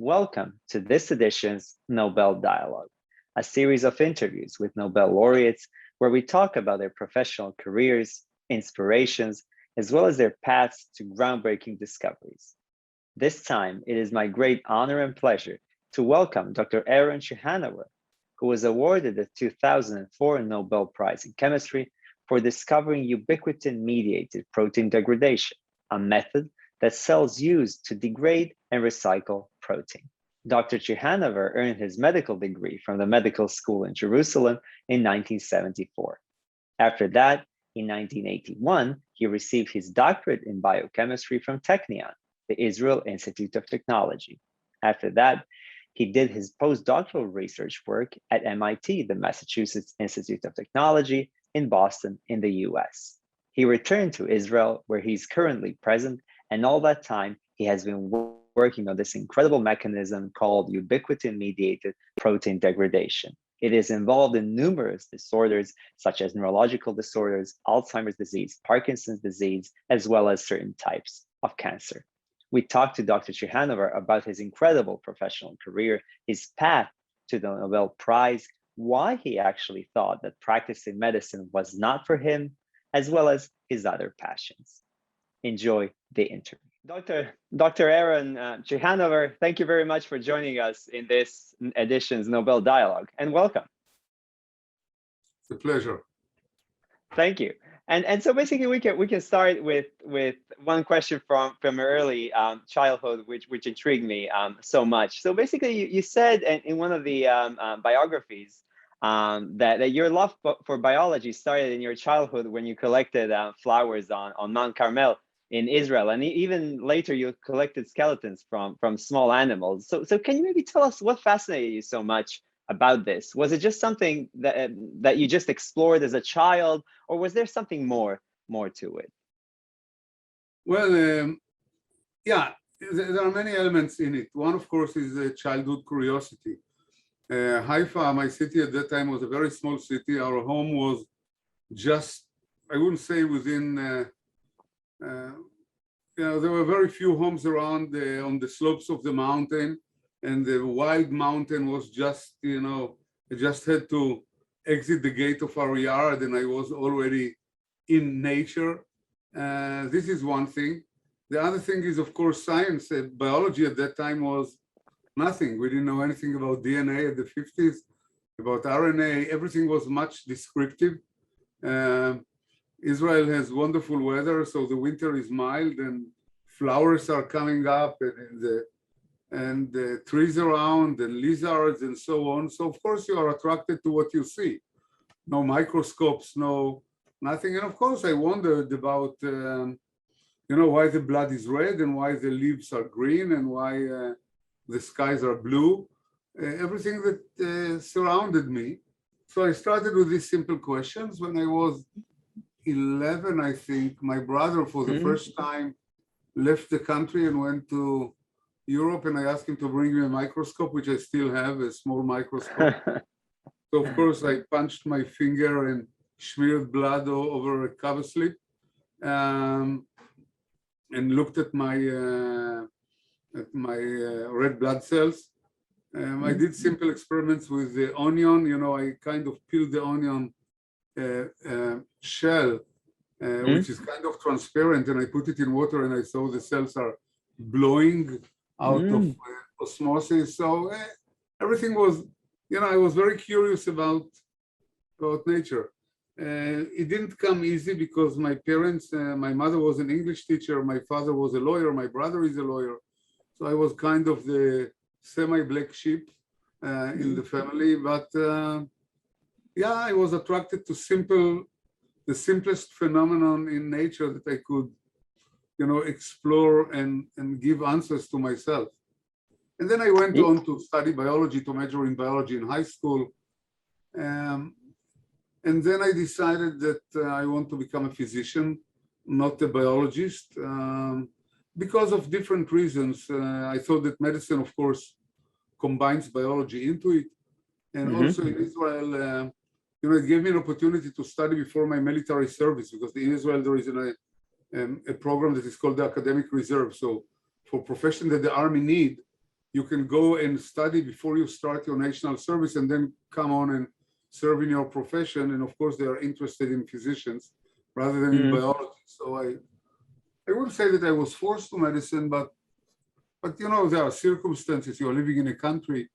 Welcome to this edition's Nobel Dialogue, a series of interviews with Nobel laureates where we talk about their professional careers, inspirations, as well as their paths to groundbreaking discoveries. This time, it is my great honor and pleasure to welcome Dr. Alen Juginović, who was awarded the 2004 Nobel Prize in Chemistry for discovering ubiquitin-mediated protein degradation, a method that cells use to degrade and recycle protein. Dr. Ciechanover earned his medical degree from the medical school in Jerusalem in 1974. After that, in 1981, he received his doctorate in biochemistry from Technion, the Israel Institute of Technology. After that, he did his postdoctoral research work at MIT, the Massachusetts Institute of Technology in Boston in the US. He returned to Israel, where he's currently present, and all that time, he has been working on this incredible mechanism called ubiquitin-mediated protein degradation. It is involved in numerous disorders, such as neurological disorders, Alzheimer's disease, Parkinson's disease, as well as certain types of cancer. We talked to Dr. Ciechanover about his incredible professional career, his path to the Nobel Prize, why he actually thought that practicing medicine was not for him, as well as his other passions. Enjoy the interview. Dr. Alen Juginović, thank you very much for joining us in this edition's Nobel Dialogue, and welcome. It's a pleasure. Thank you. And so basically, we can start with one question from your early childhood, which intrigued me so much. So basically, you said in one of the biographies that your love for biology started in your childhood when you collected flowers on Mount Carmel in Israel, and even later you collected skeletons from small animals. So can you maybe tell us what fascinated you so much about this? Was it just something that you just explored as a child, or was there something more to it? Well, yeah, there are many elements in it. One, of course, is childhood curiosity. Haifa, my city at that time, was a very small city. Our home was just, I wouldn't say within, there were very few homes around on the slopes of the mountain, and the wild mountain was just, I just had to exit the gate of our yard and I was already in nature. This is one thing. The other thing is, of course, science. Biology at that time was nothing. We didn't know anything about DNA at the 50s, about RNA. Everything was much descriptive. Israel has wonderful weather, so the winter is mild and flowers are coming up and the trees around and lizards and so on. So of course you are attracted to what you see. No microscopes, nothing. And of course I wondered about, why the blood is red and why the leaves are green and why the skies are blue. Everything that surrounded me. So I started with these simple questions. When I was 11, I think, my brother for the first time left the country and went to Europe, and I asked him to bring me a microscope, which I still have, a small microscope. So of course I punched my finger and smeared blood over a cover slip, and looked at my red blood cells. I did simple experiments with the onion. I kind of peeled the onion shell, which is kind of transparent, and I put it in water and I saw the cells are blowing out of osmosis. So everything was, I was very curious about nature. It didn't come easy because my parents, my mother was an English teacher, my father was a lawyer, my brother is a lawyer. So I was kind of the semi-black sheep in the family. But yeah, I was attracted to the simplest phenomenon in nature that I could, explore and give answers to myself. And then I went on to study biology, to major in biology in high school. And then I decided that I want to become a physician, not a biologist, because of different reasons. I thought that medicine, of course, combines biology into it. And also in Israel, it gave me an opportunity to study before my military service, because in Israel there is a program that is called the Academic Reserve. So for profession that the Army need, you can go and study before you start your national service and then come on and serve in your profession. And of course, they are interested in physicians rather than in biology. So I wouldn't say that I was forced to medicine, but you know, there are circumstances. You're living in a country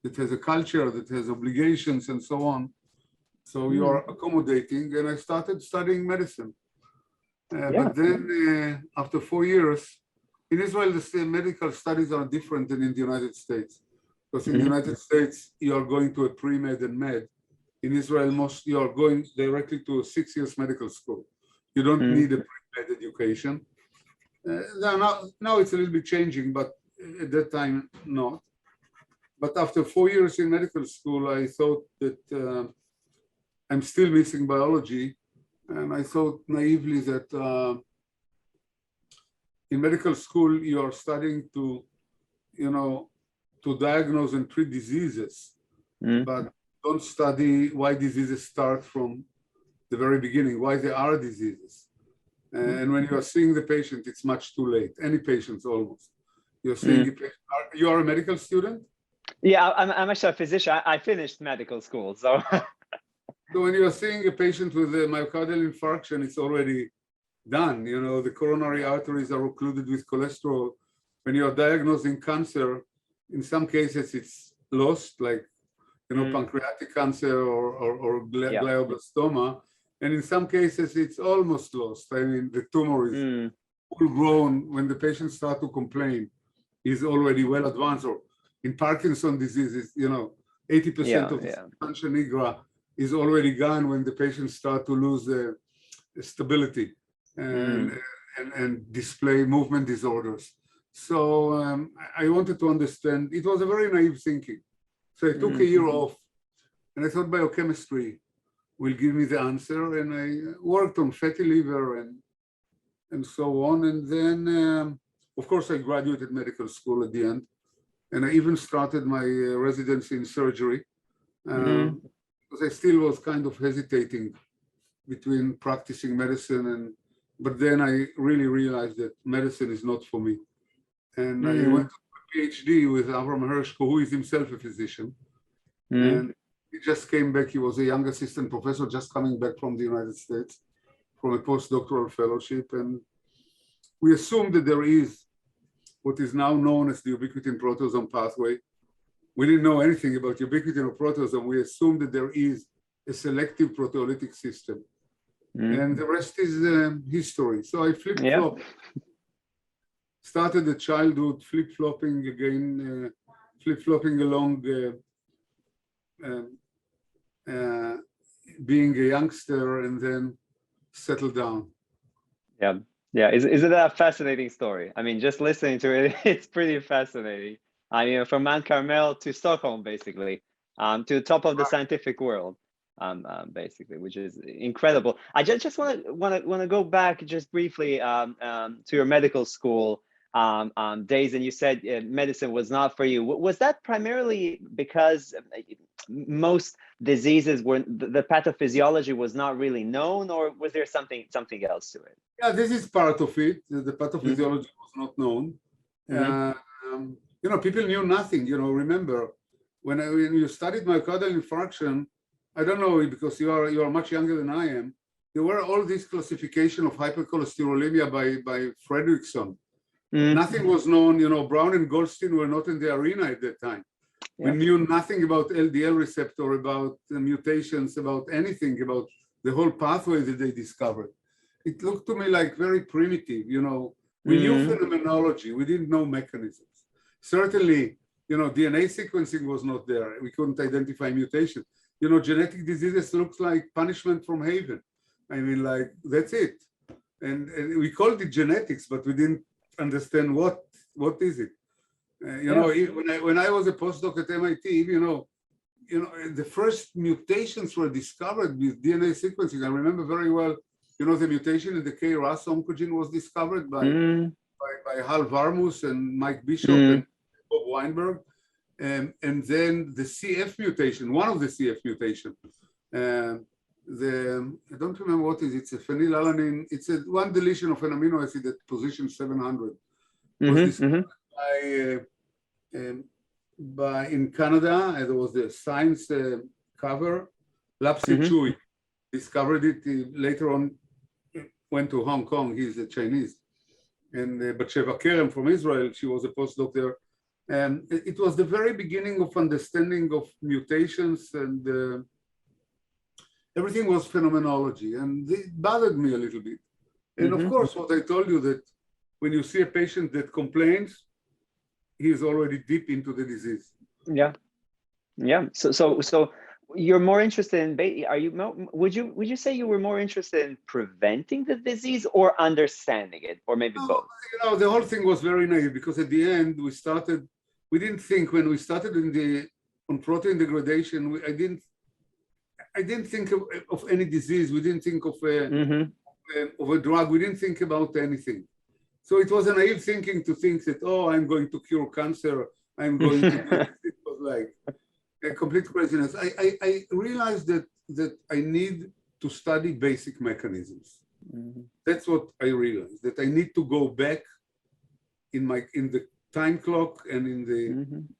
that has a culture, that has obligations and so on. So you are accommodating, and I started studying medicine. But then after 4 years, in Israel, the medical studies are different than in the United States. Because in the United States, you are going to a pre-med and med. In Israel, you are going directly to a 6 years medical school. You don't need a pre-med education. Now it's a little bit changing, but at that time, not. But after 4 years in medical school, I thought that I'm still missing biology. And I thought naively that in medical school, you are studying to, you know, to diagnose and treat diseases, but don't study why diseases start from the very beginning, why they are diseases. And when you are seeing the patient, it's much too late. Any patients almost. You're seeing a patient. You are a medical student? Yeah, I'm actually a physician. I finished medical school, so. So when you are seeing a patient with a myocardial infarction, it's already done. You know, the coronary arteries are occluded with cholesterol. When you are diagnosing cancer, in some cases it's lost, like, you know, pancreatic cancer or glioblastoma. And in some cases it's almost lost. I mean, the tumor is full grown. When the patient starts to complain, is already well advanced. Or in Parkinson's disease, you know, 80% of the substantia nigra is already gone when the patients start to lose stability and display movement disorders. So I wanted to understand. It was a very naive thinking. So I took a year off, and I thought biochemistry will give me the answer. And I worked on fatty liver and so on. And then, of course, I graduated medical school at the end. And I even started my residency in surgery. Because I still was kind of hesitating between practicing medicine but then I really realized that medicine is not for me. And I went to a PhD with Avram Hershko, who is himself a physician. And he just came back. He was a young assistant professor just coming back from the United States from a postdoctoral fellowship. And we assumed that there is what is now known as the ubiquitin proteasome pathway. We didn't know anything about ubiquitin or proteasome. We assumed that there is a selective proteolytic system. And the rest is history. So I flip-flopped. Started the childhood flip-flopping again, flip-flopping along being a youngster and then settled down. Yeah. Isn't that a fascinating story? I mean, just listening to it, it's pretty fascinating. I mean, from Mount Carmel to Stockholm, basically, to the top of the scientific world, basically, which is incredible. I just want to go back just briefly to your medical school days, and you said medicine was not for you. Was that primarily because most diseases were the patophysiology was not really known, or was there something else to it? Yeah, this is part of it. The pathophysiology was not known. You know, people knew nothing. You know, remember when you studied myocardial infarction, I don't know, because you are much younger than I am. There were all this classification of hypercholesterolemia by Fredrickson. Nothing was known. You know, Brown and Goldstein were not in the arena at that time. We knew nothing about LDL receptor, about the mutations, about anything, about the whole pathway that they discovered. It looked to me like very primitive. You know, we knew phenomenology. We didn't know mechanisms. Certainly, you know, DNA sequencing was not there. We couldn't identify mutations. You know, genetic diseases looks like punishment from heaven. I mean, like, that's it. And we called it genetics, but we didn't understand what is it. You know, when I was a postdoc at MIT, you know, the first mutations were discovered with DNA sequencing. I remember very well, you know, the mutation in the KRAS oncogene was discovered by Hal Varmus and Mike Bishop and Bob Weinberg. And then the CF mutation, one of the CF mutation, I don't remember what it is. It's a phenylalanine. It's one deletion of an amino acid at position 700. Was discovered by in Canada, and there was the science cover. Lapsi Chui discovered it. He later on went to Hong Kong. He's a Chinese. And Batsheva Kerem from Israel, she was a postdoc there. And it was the very beginning of understanding of mutations, and everything was phenomenology. And it bothered me a little bit. And of course, what I told you, that when you see a patient that complains, he is already deep into the disease. Yeah. So you're more interested in, would you say you were more interested in preventing the disease or understanding it, or maybe both? You know, the whole thing was very naive, because at the end we didn't think, when we started on protein degradation, I didn't think of any disease. We didn't think of a drug. We didn't think about anything. So it was a naive thinking to think that, oh, I'm going to cure cancer. I'm going to do this. It was like a complete craziness. I realized that I need to study basic mechanisms. That's what I realized, that I need to go back in the time clock and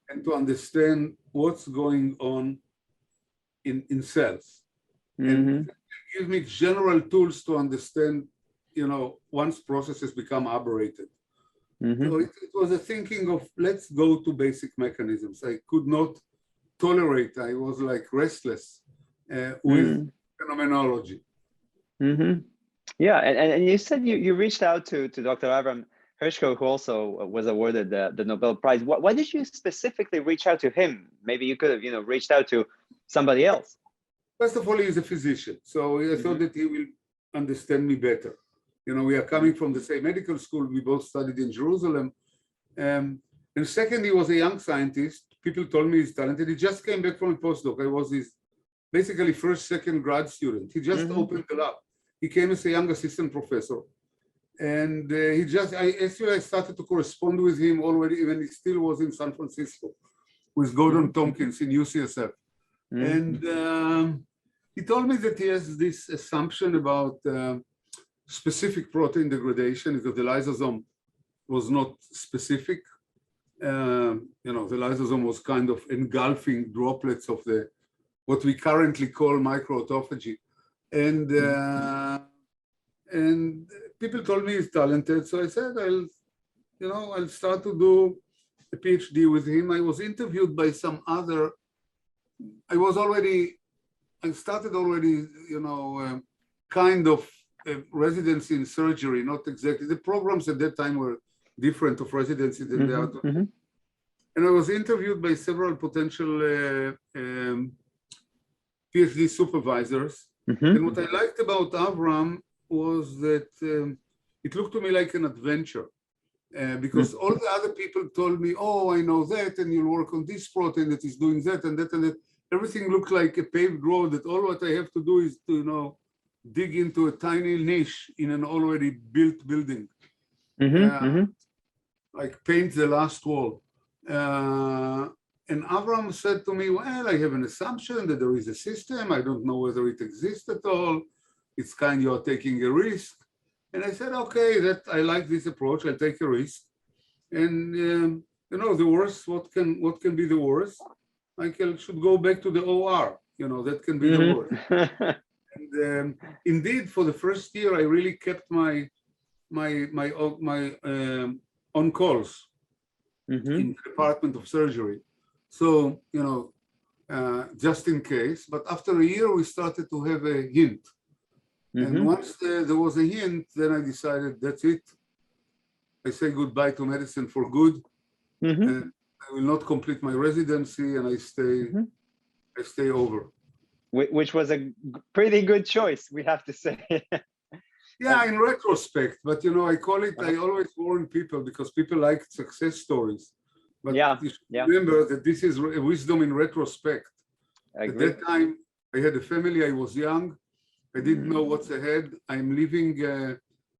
and to understand what's going on in cells. And give me general tools to understand, you know, once processes become aberrated. So it was a thinking of, let's go to basic mechanisms. I could not tolerate, I was like restless with phenomenology. Yeah, and you said you reached out to Dr. Avram Hershko, who also was awarded the Nobel Prize. Why did you specifically reach out to him? Maybe you could have, reached out to somebody else. First of all, he's a physician, so I thought that he will understand me better. You know, we are coming from the same medical school. We both studied in Jerusalem. And second, he was a young scientist. People told me he's talented. He just came back from a postdoc. I was his basically second grad student. He just opened the lab. He came as a young assistant professor. And I started to correspond with him already when he still was in San Francisco with Gordon Tompkins in UCSF. And he told me that he has this assumption about specific protein degradation, because the lysosome was not specific. The lysosome was kind of engulfing droplets of what we currently call microautophagy. And people told me he's talented, so I said I'll start to do a PhD with him. I was interviewed by some other. I started already, kind of a residency in surgery, not exactly. The programs at that time were different of residency than they are today. And I was interviewed by several potential PhD supervisors. And what I liked about Avram was that it looked to me like an adventure, because all the other people told me, oh, I know that, and you'll work on this protein that is doing that and that and that. Everything looked like a paved road, that all what I have to do is to, dig into a tiny niche in an already built building. Like paint the last wall. And Avram said to me, well, I have an assumption that there is a system. I don't know whether it exists at all. It's kind you're taking a risk. And I said, okay, I like this approach. I'll take a risk. And the worst, what can be the worst? I should go back to the OR. That can be the worst. And indeed, for the first year, I really kept my on calls in the Department of Surgery. So, just in case. But after a year, we started to have a hint. And once there was a hint, then I decided that's it. I say goodbye to medicine for good. And I will not complete my residency, and I stay over. Which was a pretty good choice, we have to say. Yeah, in retrospect, but I call it, I always warn people, because people like success stories. But you should remember that this is wisdom in retrospect. At that time, I had a family, I was young, I didn't know what's ahead. I'm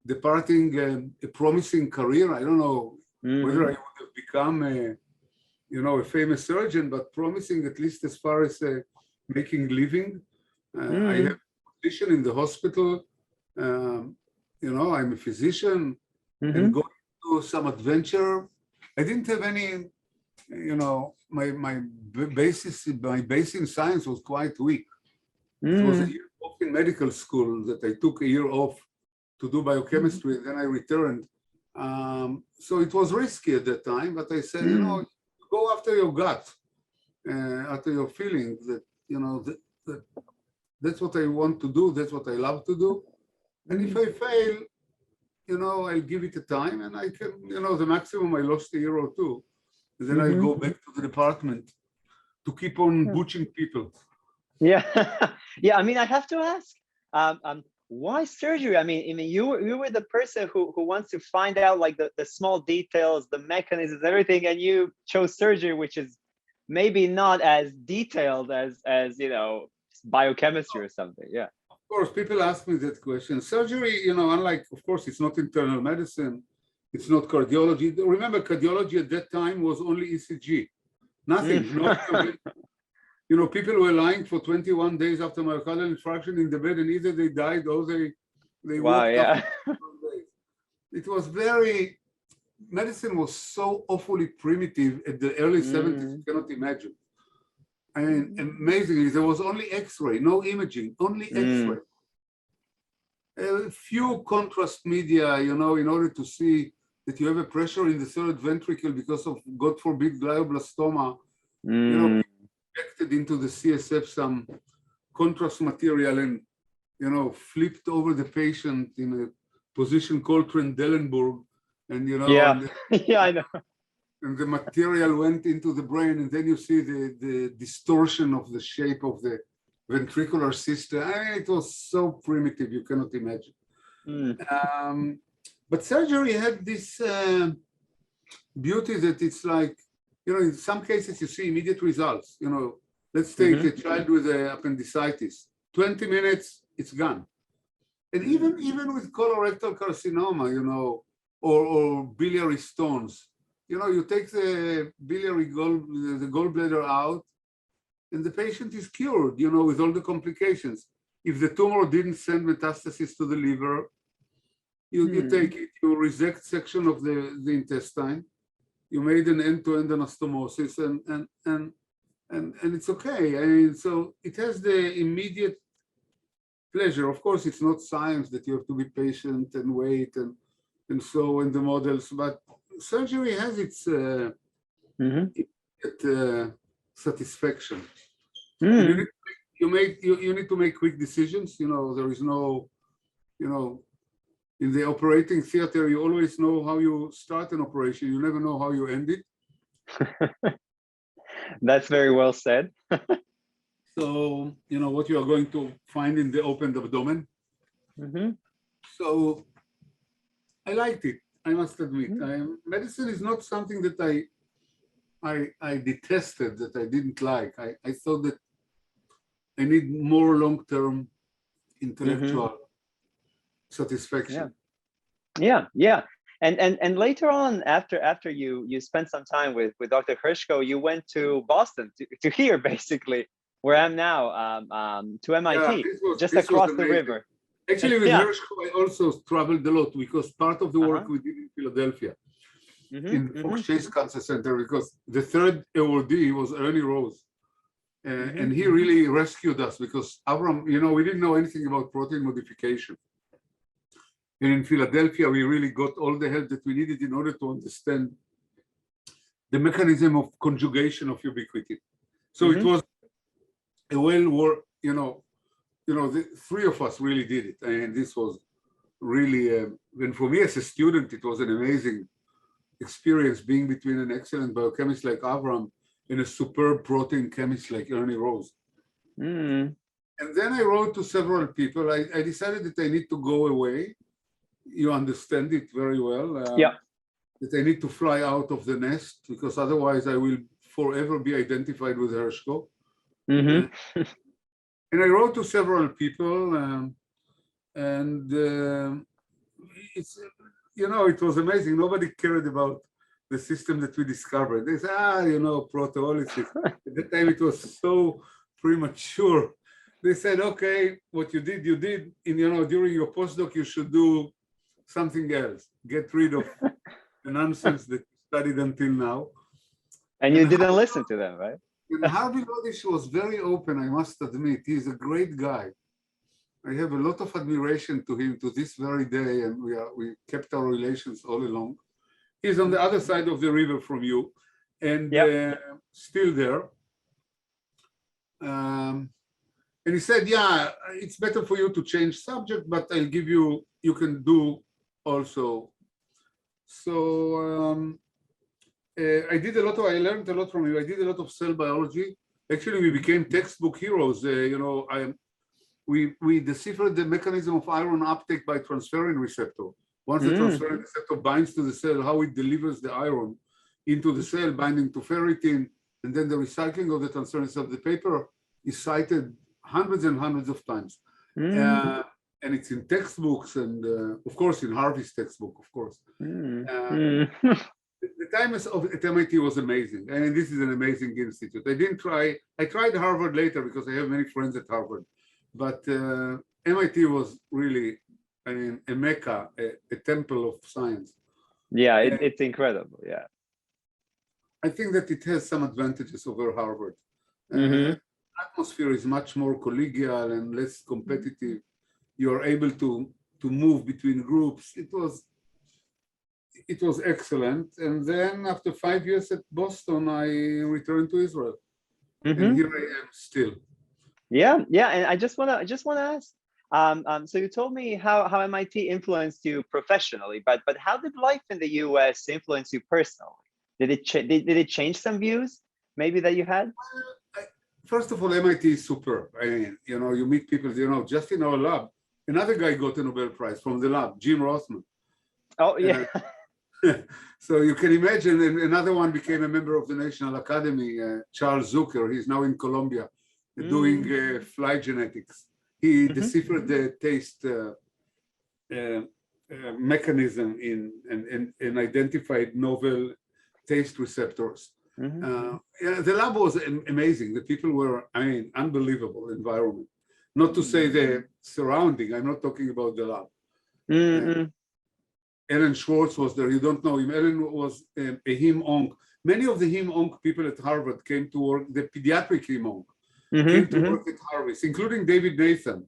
departing a promising career. I don't know whether I would have become a famous surgeon, but promising, at least as far as making living. I have a position in the hospital. I'm a physician, and going to some adventure. I didn't have any you know, my base in science was quite weak. It was a year off in medical school that I took a year off to do biochemistry, and then I returned. So it was risky at that time, but I said, you know, go after your gut, after your feeling that, you know, that's what I want to do, that's what I love to do. And if I fail, you know, I'll give it a time, and I can, you know, the maximum I lost a year or two, and then I'll go back to the department to keep on butchering people. Yeah, yeah. I mean, I have to ask, why surgery? I mean, you were the person who wants to find out like the small details, the mechanisms, everything, and you chose surgery, which is maybe not as detailed as you know, biochemistry or something. Yeah. Of course, people ask me that question. Surgery, you know, unlike, of course, it's not internal medicine, it's not cardiology. Remember, cardiology at that time was only ECG, nothing. You know, people were lying for 21 days after myocardial infarction in the bed, and either they died or they Wow, walked yeah. up. It was very, medicine was so awfully primitive at the early 70s, you cannot imagine. And amazingly, there was only X-ray, no imaging, only X-ray. A few contrast media, you know, in order to see that you have a pressure in the third ventricle because of, God forbid, glioblastoma, you know, injected into the CSF some contrast material and, you know, flipped over the patient in a position called Trendelenburg, and, you know, Yeah, yeah, I know. And the material went into the brain, and then you see the distortion of the shape of the ventricular system. I mean, it was so primitive, you cannot imagine. But surgery had this beauty that it's like, you know, in some cases you see immediate results. You know, let's take a child with appendicitis. 20 minutes, it's gone. And even with colorectal carcinoma, you know, or biliary stones, you know, you take the biliary the gallbladder out, and the patient is cured, you know, with all the complications. If the tumor didn't send metastasis to the liver, you take it, you resect section of the intestine, you made an end-to-end anastomosis, and it's okay. I mean, so it has the immediate pleasure. Of course, it's not science that you have to be patient and wait and so in the models, but surgery has its satisfaction. You need to make quick decisions. You know, there is no, you know, in the operating theater, you always know how you start an operation. You never know how you end it. That's very well said. So, you know, what you are going to find in the open abdomen. So I liked it, I must admit. Medicine is not something that I detested, that I didn't like. I thought that I need more long-term intellectual satisfaction. Yeah. And later on, after you spent some time with Dr. Hershko, you went to Boston to here, basically, where I'm now, to MIT, just across the river. Actually, with Hershko, I also traveled a lot because part of the work we did in Philadelphia, in the Fox Chase Cancer Center, because the third awardee was Ernie Rose. And he really rescued us because Avram, you know, we didn't know anything about protein modification. And in Philadelphia, we really got all the help that we needed in order to understand the mechanism of conjugation of ubiquitin. So it was a well-worked, you know, the three of us really did it. And this was really, and for me as a student, it was an amazing experience being between an excellent biochemist like Avram and a superb protein chemist like Ernie Rose. And then I wrote to several people. I decided that I need to go away. You understand it very well. That I need to fly out of the nest because otherwise I will forever be identified with Hershko. And I wrote to several people, and it's, you know, it was amazing. Nobody cared about the system that we discovered. They said, you know, proteolysis. At the time, it was so premature. They said, okay, what you did, in, you know, during your postdoc, you should do something else. Get rid of the nonsense that you studied until now. And you didn't listen to them, right? And Harvey Lodish was very open, I must admit. He's a great guy. I have a lot of admiration to him to this very day, and we kept our relations all along. He's on the other side of the river from you, and still there. And he said, yeah, it's better for you to change subject, but I'll give you, you can do also. So I learned a lot from you. I did a lot of cell biology. Actually, we became textbook heroes. We deciphered the mechanism of iron uptake by transferrin receptor. Once the transferrin receptor binds to the cell, how it delivers the iron into the cell, binding to ferritin, and then the recycling of the transferrin receptor. The paper is cited hundreds and hundreds of times. And it's in textbooks and, of course, in Harvey's textbook, of course. The time at MIT was amazing. And this is an amazing institute. I tried Harvard later because I have many friends at Harvard. But MIT was really, I mean, a mecca, a temple of science. Yeah, it's incredible, yeah. I think that it has some advantages over Harvard. Atmosphere is much more collegial and less competitive. You're able to move between groups. It was excellent. And then after 5 years at Boston, I returned to Israel. And here I am still. Yeah, and I just wanna ask. So you told me how MIT influenced you professionally, but how did life in the US influence you personally? Did it change some views maybe that you had? First of all, MIT is super. I mean, you meet people, just in our lab, another guy got a Nobel Prize from the lab, Jim Rothman. Oh, yeah. So you can imagine, another one became a member of the National Academy, Charles Zucker. He's now in Colombia doing fly genetics. He deciphered the taste mechanism and identified novel taste receptors. The lab was amazing. The people were, I mean, unbelievable environment. Not to say the surrounding, I'm not talking about the lab. Alen Schwartz was there. You don't know him. Alen was a hem-onc. Many of the hem-onc people at Harvard came to work, the pediatric hem-onc, came to work at Harvard, including David Nathan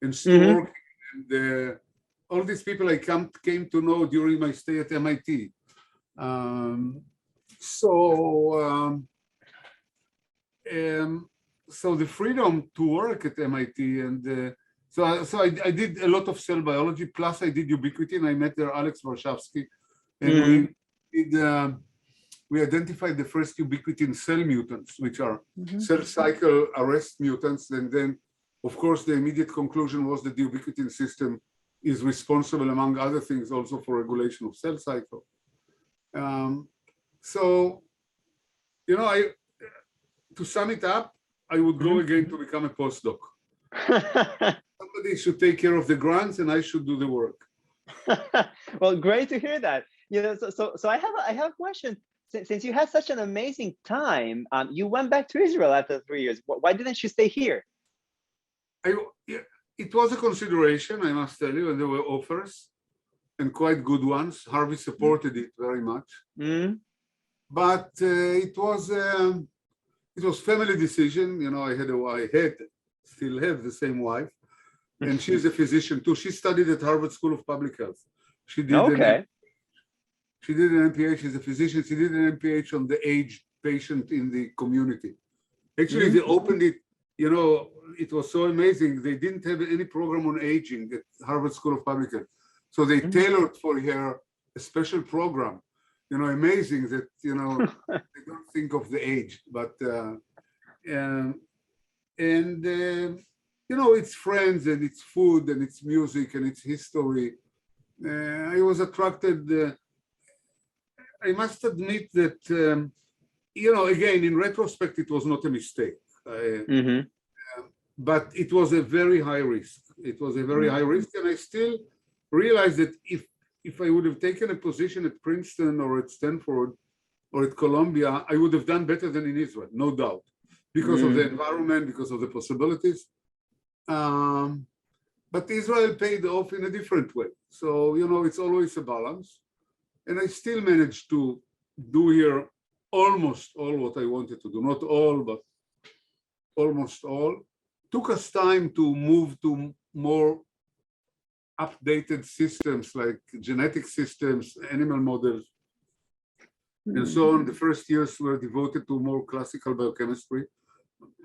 and Stu Orkin, and all these people I came to know during my stay at MIT. So the freedom to work at MIT, and so I did a lot of cell biology, plus I did ubiquitin. I met there Alex Warshawski, and we identified the first ubiquitin cell mutants, which are cell cycle arrest mutants. And then, of course, the immediate conclusion was that the ubiquitin system is responsible, among other things, also for regulation of cell cycle. So, to sum it up, I would go again to become a postdoc. Somebody should take care of the grants, and I should do the work. Well, great to hear that. So I have a question. Since you had such an amazing time, you went back to Israel after 3 years. Why didn't you stay here? It was a consideration, I must tell you, and there were offers, and quite good ones. Harvey supported it very much. But it was family decision. I still have the same wife, and she's a physician too. She studied at Harvard School of Public Health. She did She did an MPH. She's a physician. She did an MPH on the aged patient in the community. Actually, they opened it. It was so amazing. They didn't have any program on aging at Harvard School of Public Health, so they tailored for her a special program. Amazing that they don't think of the age, but it's friends and it's food and it's music and it's history. I was attracted. I must admit that again, in retrospect, it was not a mistake. But it was a very high risk. It was a very high risk, and I still realize that if I would have taken a position at Princeton or at Stanford or at Columbia, I would have done better than in Israel, no doubt, because of the environment, because of the possibilities. But Israel paid off in a different way. So, it's always a balance. And I still managed to do here almost all what I wanted to do, not all, but almost all. Took us time to move to more updated systems like genetic systems, animal models, and so on. The first years were devoted to more classical biochemistry.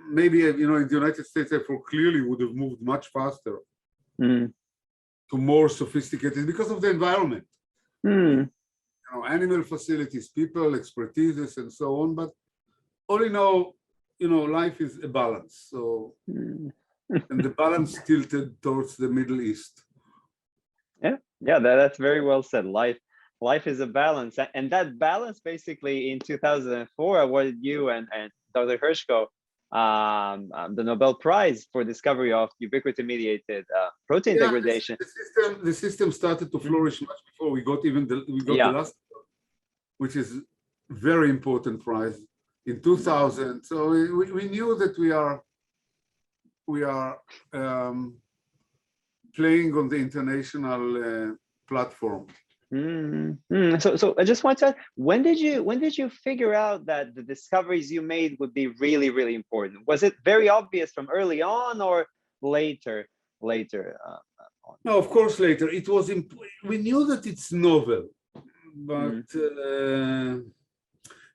Maybe, you know, in the United States, I clearly would have moved much faster to more sophisticated because of the environment. You know, animal facilities, people, expertises, and so on. But all in all, you know, life is a balance. So, and the balance tilted towards the Middle East. Yeah, that's very well said. Life is a balance, and that balance basically in 2004 awarded you and Dr. Hershko the Nobel Prize for discovery of ubiquitin-mediated protein degradation. The system started to flourish much before we got even the last, which is very important prize in 2000. So we knew that we are playing on the international platform. So I just want to ask, when did you figure out that the discoveries you made would be really, really important? Was it very obvious from early on or later on? No, of course later. It was we knew that it's novel, but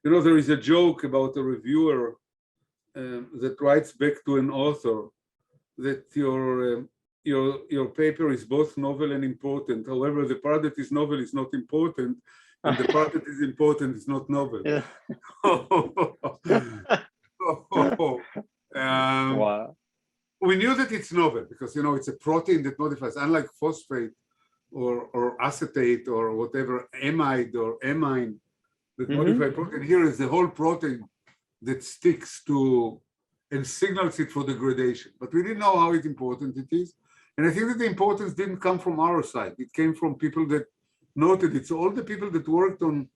you know, there is a joke about a reviewer that writes back to an author that your paper is both novel and important. However, the part that is novel is not important, and the part that is important is not novel. Yeah. Wow. We knew that it's novel because, you know, it's a protein that modifies, unlike phosphate or acetate or whatever, amide or amine that modify protein. Here is the whole protein that sticks to and signals it for degradation. But we didn't know how important it is. And I think that the importance didn't come from our side. It came from people that noted it. So all the people that worked on,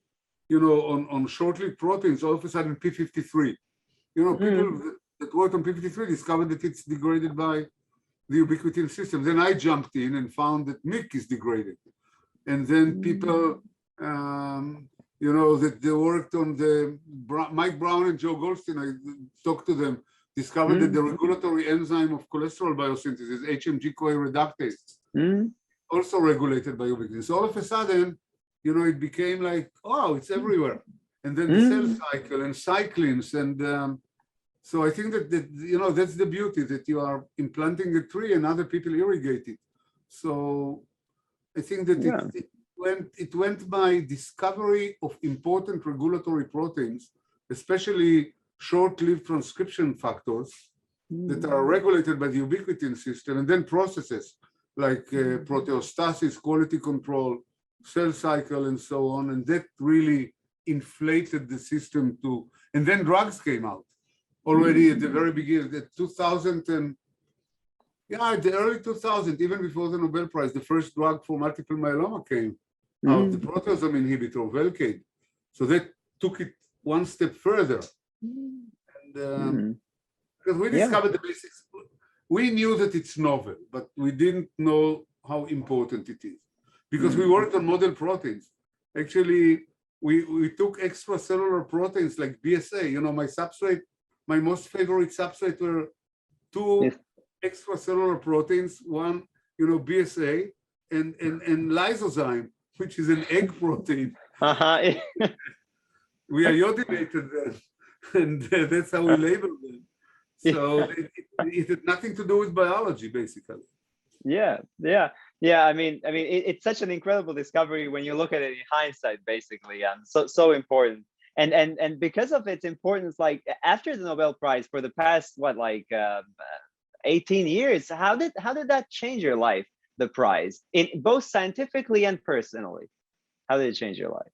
you know, on short-lived proteins, all of a sudden P53, you know, people that worked on P53 discovered that it's degraded by the ubiquitin system. Then I jumped in and found that MYC is degraded. And then people, you know, that they worked on the Mike Brown and Joe Goldstein, I talked to them, discovered that the regulatory enzyme of cholesterol biosynthesis, HMG-CoA reductase, also regulated by ubiquitin. So all of a sudden, you know, it became like, oh, it's everywhere. And then the cell cycle and cyclins. And so I think that, you know, that's the beauty, that you are implanting a tree and other people irrigate it. So I think that it went by discovery of important regulatory proteins, especially short-lived transcription factors that are regulated by the ubiquitin system, and then processes like proteostasis, quality control, cell cycle, and so on. And that really inflated the system to, and then drugs came out already at the very beginning, the 2000 and, the early 2000s, even before the Nobel Prize, the first drug for multiple myeloma came out, the proteasome inhibitor, Velcade. So that took it one step further. And because we discovered the basics, we knew that it's novel, but we didn't know how important it is. Because we worked on model proteins. Actually, we took extracellular proteins like BSA. You know, my substrate, my most favorite substrate were two extracellular proteins, one, you know, BSA and lysozyme, which is an egg protein. We iodinated them, and that's how we labeled them. So it had nothing to do with biology, basically. Yeah. I mean, it's such an incredible discovery when you look at it in hindsight, basically, and so important. And because of its importance, like after the Nobel Prize for the past 18 years, how did that change your life? The prize, in both scientifically and personally, how did it change your life?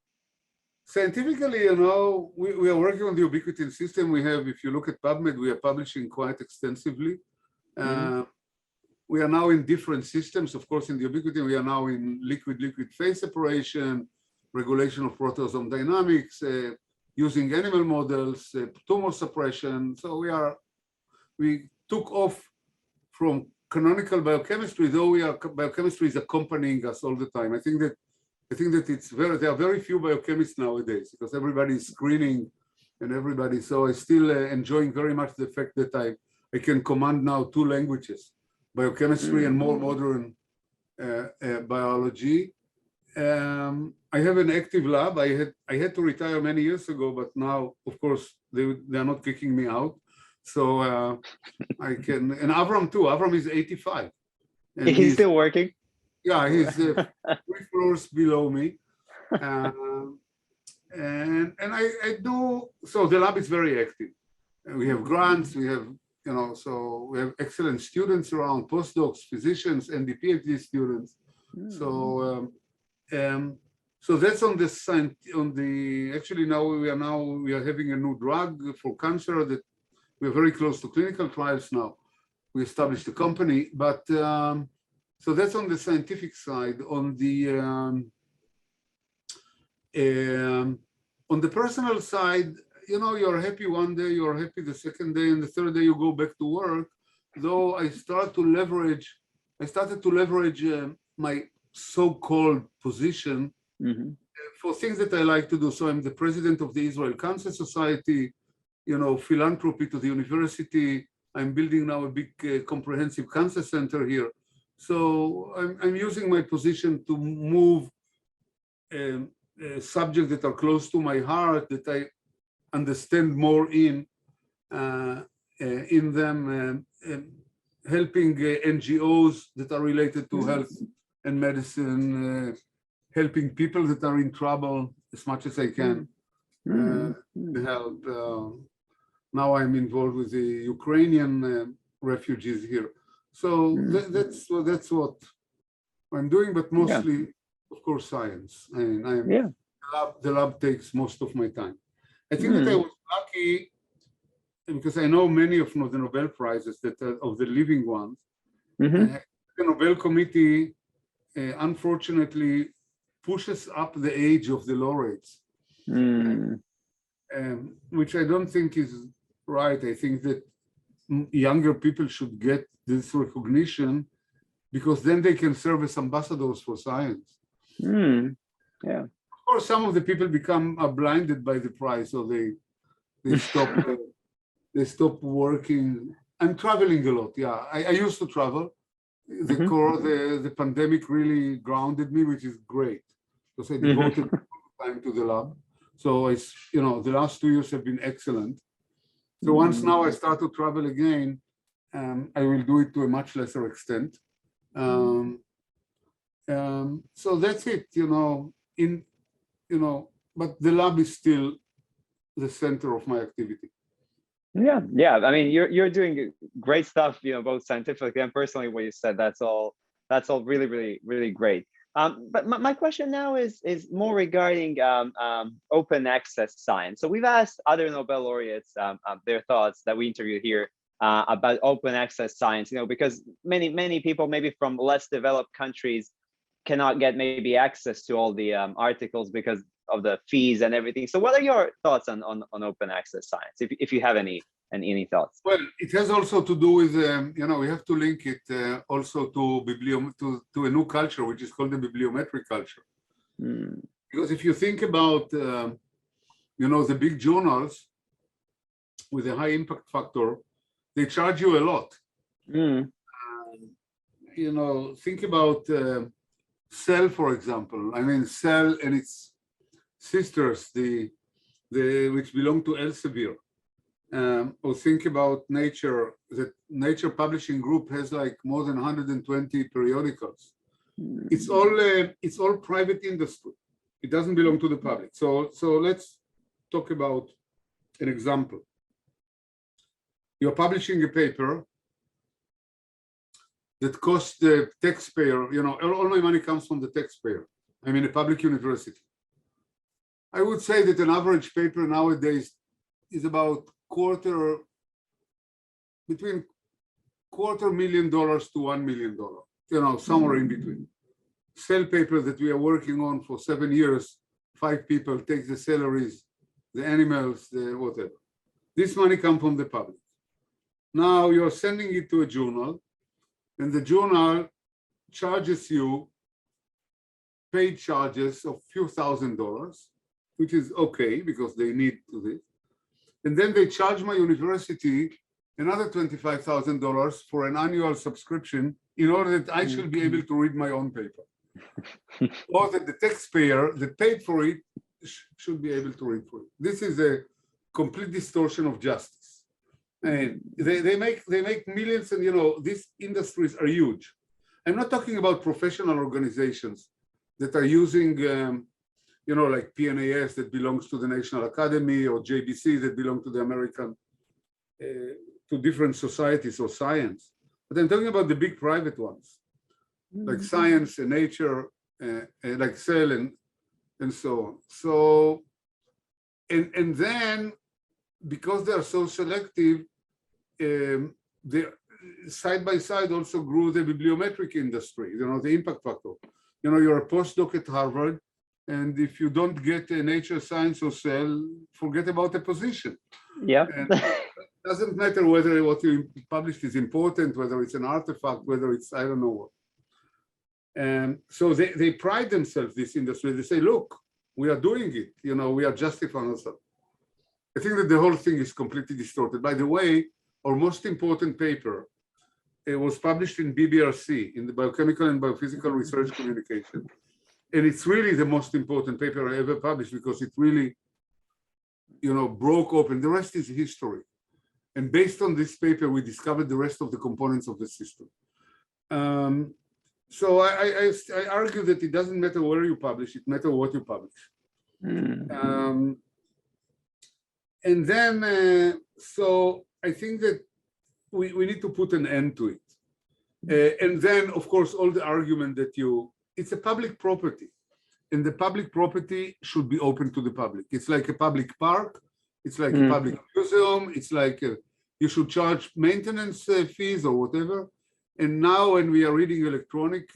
Scientifically, you know, we are working on the ubiquitin system. We have, if you look at PubMed, we are publishing quite extensively. We are now in different systems. Of course, in the ubiquitin, we are now in liquid-liquid phase separation, regulation of proteasome dynamics, using animal models, tumor suppression. So we took off from canonical biochemistry, though biochemistry is accompanying us all the time. I think that there are very few biochemists nowadays because everybody is screening and everybody. So I still enjoying very much the fact that I can command now 2 languages, biochemistry and more modern biology. I have an active lab. I had to retire many years ago, but now, of course, they are not kicking me out. So I can, and Avram too. Avram is 85. And he's still working? Yeah, he's 3 floors below me. And I do, so the lab is very active. We have grants, we have, so we have excellent students around, postdocs, physicians, and the PhD students. So that's on the actually now we are having a new drug for cancer that we're very close to clinical trials now. We established a company, but so that's on the scientific side. On the personal side, you're happy one day, you're happy the second day, and the third day you go back to work. Though I started to leverage my so-called position for things that I like to do. So I'm the president of the Israel Cancer Society, philanthropy to the university. I'm building now a big comprehensive cancer center here. So I'm using my position to move subjects that are close to my heart, that I understand more in them, helping NGOs that are related to health and medicine, helping people that are in trouble as much as I can help. Now I'm involved with the Ukrainian refugees here. So that's what I'm doing, but mostly, of course, science. I mean, the lab takes most of my time. I think that I was lucky because I know many of the Nobel Prizes that are of the living ones. The Nobel Committee, unfortunately, pushes up the age of the laureates, which I don't think is right. I think that younger people should get this recognition because then they can serve as ambassadors for science. Yeah. Of course, some of the people are blinded by the prize, so they stop they stop working. I'm traveling a lot. Yeah, I used to travel. The pandemic really grounded me, which is great because I devoted time to the lab. So the last 2 years have been excellent. So once now I start to travel again, I will do it to a much lesser extent. So that's it, but the lab is still the center of my activity. Yeah. I mean, you're doing great stuff, both scientifically and personally. What you said, that's all really, really, really great. But my question now is more regarding open access science. So we've asked other Nobel laureates their thoughts that we interviewed here about open access science, because many people maybe from less developed countries cannot get maybe access to all the articles because of the fees and everything. So what are your thoughts on open access science, if you have any thoughts? Well, it has also to do with, we have to link it also to a new culture, which is called the bibliometric culture. Because if you think about, the big journals with a high impact factor, they charge you a lot. Think about Cell, for example. I mean, Cell and its sisters, which belong to Elsevier. Or think about Nature. The Nature Publishing Group has like more than 120 periodicals. It's all private industry. It doesn't belong to the public. So let's talk about an example. You're publishing a paper that costs the taxpayer, all my money comes from the taxpayer. I'm in a public university. I would say that an average paper nowadays is about between $250,000 to $1 million, somewhere in between. Cell paper that we are working on for 7 years, 5 people take the salaries, the animals, the whatever. This money comes from the public. Now you're sending it to a journal, and the journal charges you paid charges of a few $1,000s, which is okay because they need to this. And then they charge my university another $25,000 for an annual subscription in order that I should be able to read my own paper. Or that the taxpayer that paid for it should be able to read for it. This is a complete distortion of justice. And they make millions, and these industries are huge. I'm not talking about professional organizations that are using like PNAS that belongs to the National Academy, or JBC that belong to the American, to different societies or science. But I'm talking about the big private ones, like Science and Nature, like Cell and so on. So, and then because they are so selective, they side by side also grew the bibliometric industry, the impact factor. You're a postdoc at Harvard, and if you don't get a Nature, Science, or Cell, forget about the position. Yeah. It doesn't matter whether what you published is important, whether it's an artifact, whether it's, I don't know what. And so they pride themselves, this industry. They say, look, we are doing it. We are justifying ourselves. I think that the whole thing is completely distorted. By the way, our most important paper, it was published in BBRC, in the Biochemical and Biophysical Research Communication. And it's really the most important paper I ever published, because it really, broke open. The rest is history. And based on this paper, we discovered the rest of the components of the system. So I argue that it doesn't matter where you publish, it matters what you publish. And then, so I think that we need to put an end to it. And then, of course, all the argument that it's a public property, and the public property should be open to the public. It's like a public park, it's like a public museum, it's like you should charge maintenance fees or whatever. And now when we are reading electronic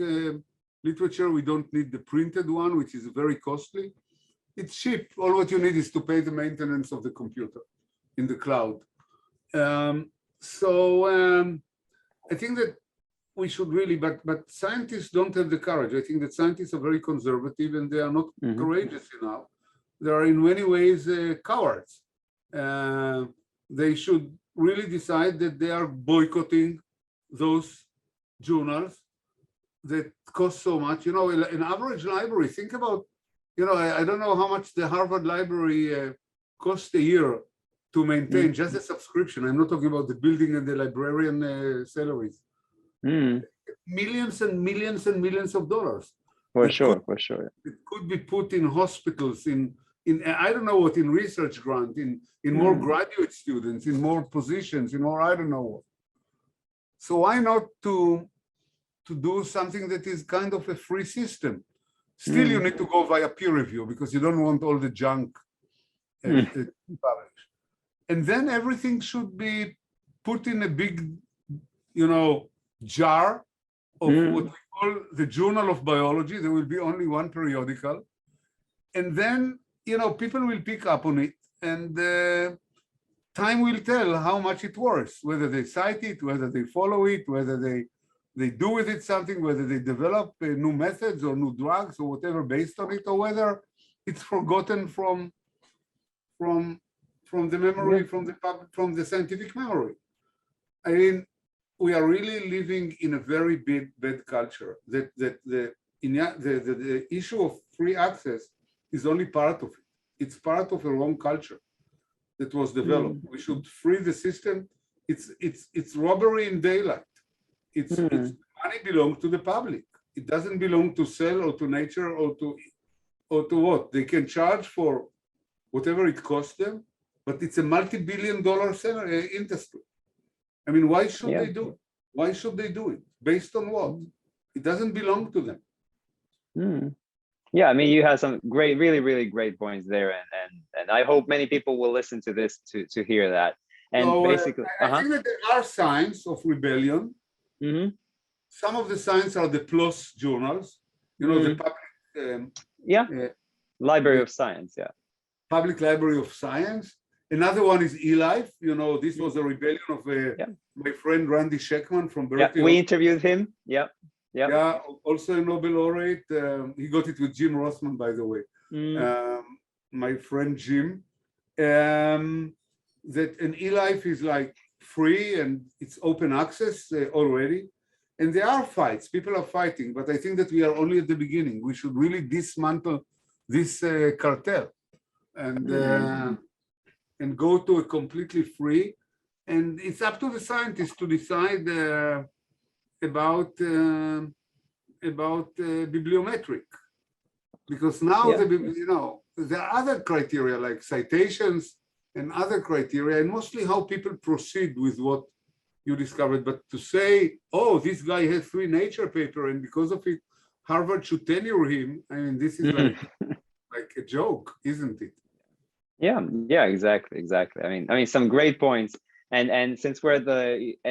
literature, we don't need the printed one, which is very costly. It's cheap. All what you need is to pay the maintenance of the computer in the cloud. I think that we should really, but scientists don't have the courage. I think that scientists are very conservative, and they are not courageous enough. They are in many ways cowards. They should really decide that they are boycotting those journals that cost so much. An average library, think about, I don't know how much the Harvard Library costs a year to maintain, just a subscription. I'm not talking about the building and the librarian salaries. Millions and millions and millions of dollars. For sure. It could be put in hospitals, in I don't know what, in research grant, in more graduate students, in more positions, in more I don't know what. So why not to do something that is kind of a free system? Still, you need to go via peer review, because you don't want all the junk published. And then everything should be put in a big, jar of what we call the Journal of Biology. There will be only one periodical. And then, people will pick up on it, and time will tell how much it works, whether they cite it, whether they follow it, whether they do with it something, whether they develop new methods or new drugs or whatever based on it, or whether it's forgotten from the memory, from the scientific memory. I mean, we are really living in a very bad culture. That the issue of free access is only part of it. It's part of a wrong culture that was developed. We should free the system. It's robbery in daylight. It's money belongs to the public. It doesn't belong to Cell or to Nature or to what? They can charge for whatever it costs them, but it's a multi-billion-dollar industry. I mean, why should they do it? Why should they do it? Based on what? It doesn't belong to them. Yeah, I mean, you have some great, really, really great points there, and I hope many people will listen to this to hear that. And so, basically, I think that there are signs of rebellion. Some of the signs are the PLOS journals, the public. Library of Science, Public Library of Science. Another one is eLife. This was a rebellion of my friend Randy Sheckman from Berkeley. We interviewed him. Yeah, also a Nobel laureate. He got it with Jim Rossman, by the way. My friend Jim. that an e-life is like free and it's open access already. And there are fights, people are fighting, but I think that we are only at the beginning. We should really dismantle this cartel and go to a completely free. And it's up to the scientists to decide about bibliometric, because now there are other criteria like citations and other criteria, and mostly how people proceed with what you discovered. But to say, oh, this guy has 3 Nature papers, and because of it, Harvard should tenure him. I mean, this is like a joke, isn't it? Yeah, exactly. I mean, some great points. And since we're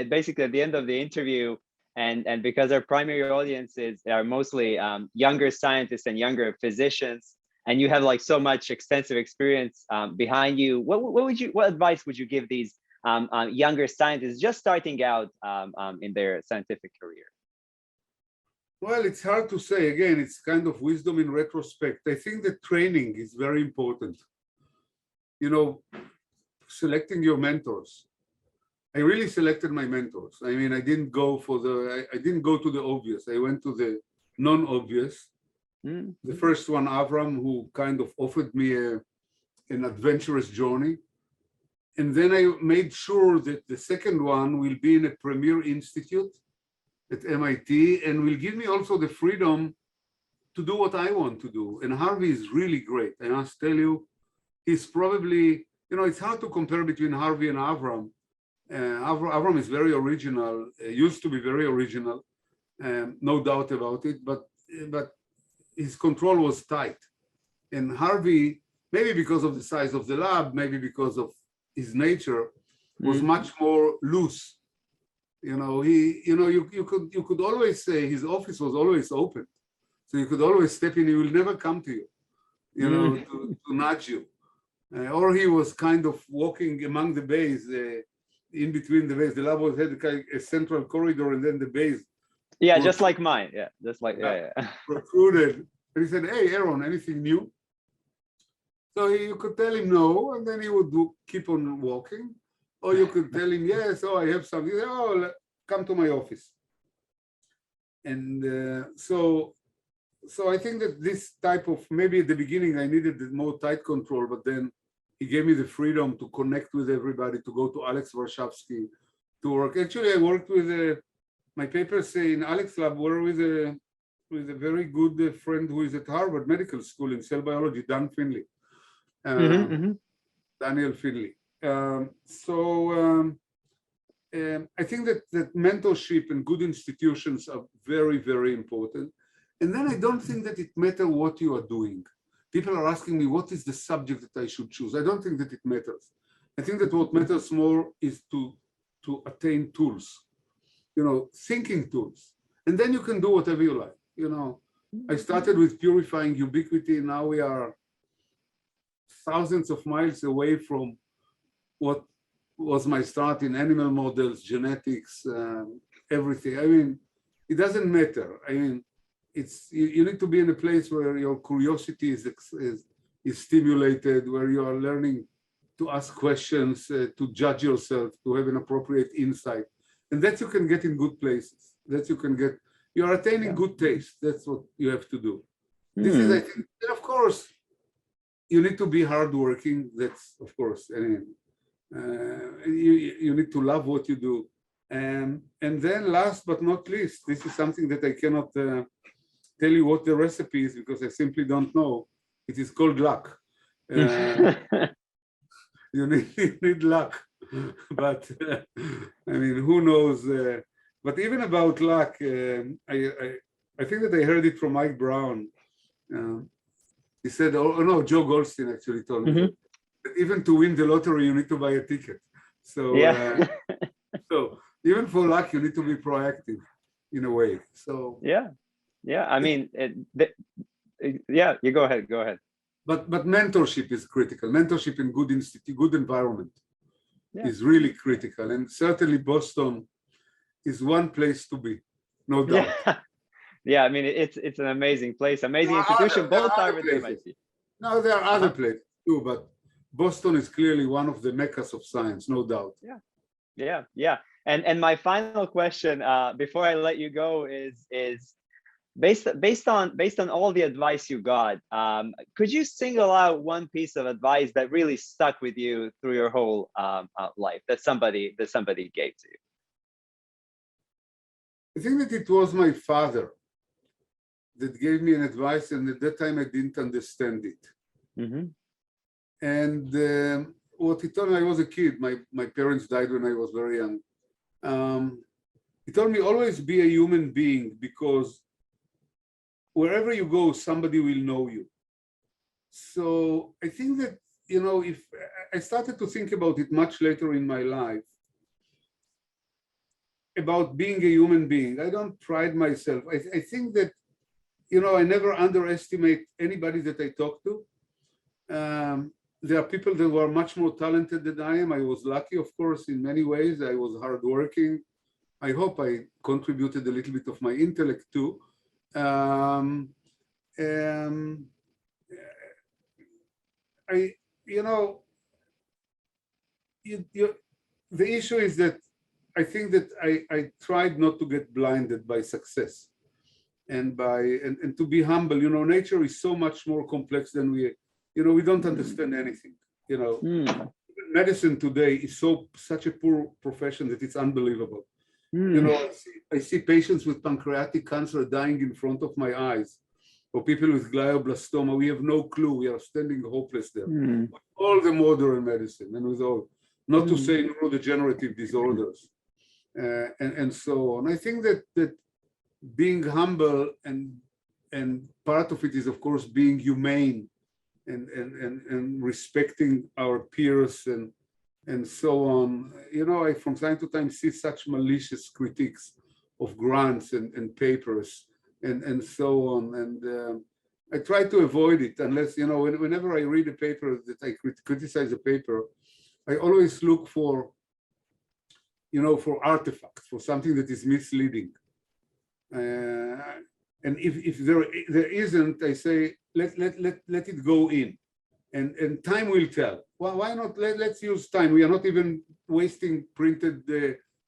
basically at the end of the interview, and because our primary audiences are mostly younger scientists and younger physicians, and you have like so much extensive experience behind you, what advice would you give these younger scientists just starting out in their scientific career? Well, it's hard to say. Again, it's kind of wisdom in retrospect. I think that training is very important. You know, selecting your mentors. I really selected my mentors. I mean, I didn't go to the obvious. I went to the non-obvious. The first one, Avram, who kind of offered me an adventurous journey. And then I made sure that the second one will be in a premier institute at MIT and will give me also the freedom to do what I want to do. And Harvey is really great. I must tell you, he's probably, it's hard to compare between Harvey and Avram. Avram is very original, used to be very original, no doubt about it, but his control was tight. And Harvey, maybe because of the size of the lab, maybe because of his nature, was much more loose. You could always say his office was always open. So you could always step in, he will never come to you, to nudge you. Or he was kind of walking among the bays, in between the bays. The lab had a central corridor and then the bays. Yeah, just like mine. Yeah, just like, protruded. And he said, hey, Aaron, anything new? So you could tell him no, and then he would keep on walking. Or you could tell him, yes, I have something. He said, come to my office. And so I think that this type of, maybe at the beginning I needed more tight control, but then he gave me the freedom to connect with everybody, to go to Alex Warshawski, to work. Actually, I worked with my papers in Alex lab were with a very good friend who is at Harvard Medical School in cell biology, Dan Finley, Daniel Finley. I think that mentorship and good institutions are very, very important. And then I don't think that it matters what you are doing. People are asking me, what is the subject that I should choose? I don't think that it matters. I think that what matters more is to attain tools, thinking tools. And then you can do whatever you like. I started with purifying ubiquity. Now we are thousands of miles away from what was my start in animal models, genetics, everything. I mean, it doesn't matter. I mean, you need to be in a place where your curiosity is stimulated, where you are learning to ask questions, to judge yourself, to have an appropriate insight. And that you can get in good places. That you can get, you are attaining good taste. That's what you have to do. This is, I think, and of course, you need to be hardworking. That's, of course, you need to love what you do. And then last but not least, this is something that I cannot tell you what the recipe is because I simply don't know. It is called luck. You need luck. But I mean, who knows? But even about luck, I think that I heard it from Mike Brown. He said, no, Joe Goldstein actually told me that even to win the lottery, you need to buy a ticket. So, so even for luck, you need to be proactive in a way. So I mean, you go ahead. But mentorship is critical. Mentorship in good environment is really critical, and certainly Boston is one place to be, no doubt. I mean, it's an amazing place, amazing institution. Both Harvard and MIT. No, there are other places too, Boston is clearly one of the meccas of science, no doubt. Yeah. And my final question before I let you go is based on all the advice you got, could you single out one piece of advice that really stuck with you through your whole life that somebody gave to you? I think that it was my father that gave me an advice, and at that time I didn't understand it. Mm-hmm. And what he told me, I was a kid. My parents died when I was very young. He told me, always be a human being, because wherever you go, somebody will know you. So I think that, if I started to think about it much later in my life, about being a human being. I don't pride myself. I think that, I never underestimate anybody that I talk to. There are people that were much more talented than I am. I was lucky, of course, in many ways. I was hardworking. I hope I contributed a little bit of my intellect too. The issue is that I think that I tried not to get blinded by success and to be humble. Nature is so much more complex than we don't understand anything. Medicine today is such a poor profession that it's unbelievable. I see patients with pancreatic cancer dying in front of my eyes, or people with glioblastoma. We have no clue. We are standing hopeless there. With all the modern medicine, and with all, not to say neurodegenerative disorders, and so on. I think that being humble and part of it is, of course, being humane and respecting our peers and so on. I from time to time see such malicious critiques of grants and papers and so on. And I try to avoid it, unless, whenever I read a paper that I criticize a paper, I always look for, for artifacts, for something that is misleading. And if there isn't, I say, let it go in. And time will tell. Well, why not? Let's use time. We are not even wasting printed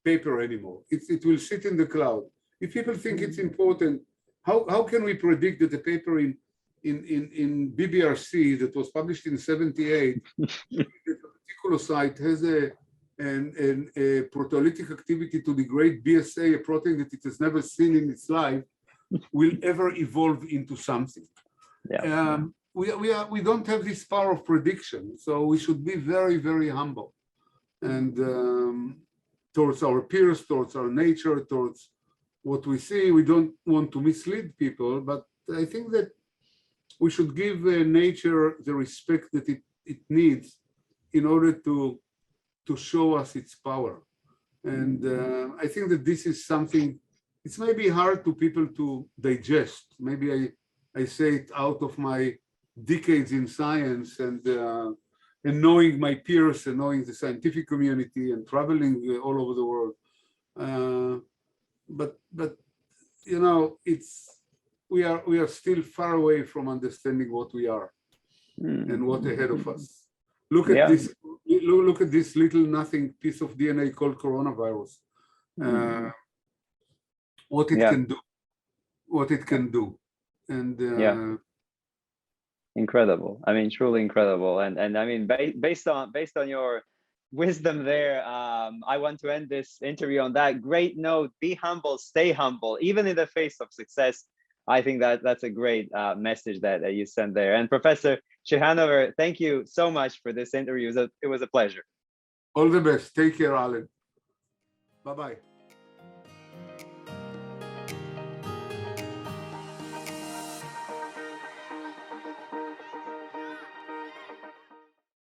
paper anymore. It will sit in the cloud. If people think it's important, how can we predict that the paper in BBRC that was published in '78, the reticulocyte has a proteolytic activity to degrade BSA, a protein that it has never seen in its life, will ever evolve into something? Yeah. We don't have this power of prediction, so we should be very, very humble, and towards our peers, towards our nature, towards what we see. We don't want to mislead people, but I think that we should give nature the respect that it needs in order to show us its power. And I think that this is something, it's maybe hard to people to digest. Maybe I say it out of my decades in science and knowing my peers and knowing the scientific community and traveling all over the world. But we are still far away from understanding what we are and what ahead of us. Look at this. Look at this little nothing piece of DNA called coronavirus. What it can do. What it can do. And incredible. I mean, truly incredible. And I mean, based on your wisdom there, I want to end this interview on that great note. Be humble, stay humble, even in the face of success. I think that's a great message that you sent there. And Professor Ciechanover, thank you so much for this interview. It was a pleasure. All the best. Take care, Alen. Bye-bye.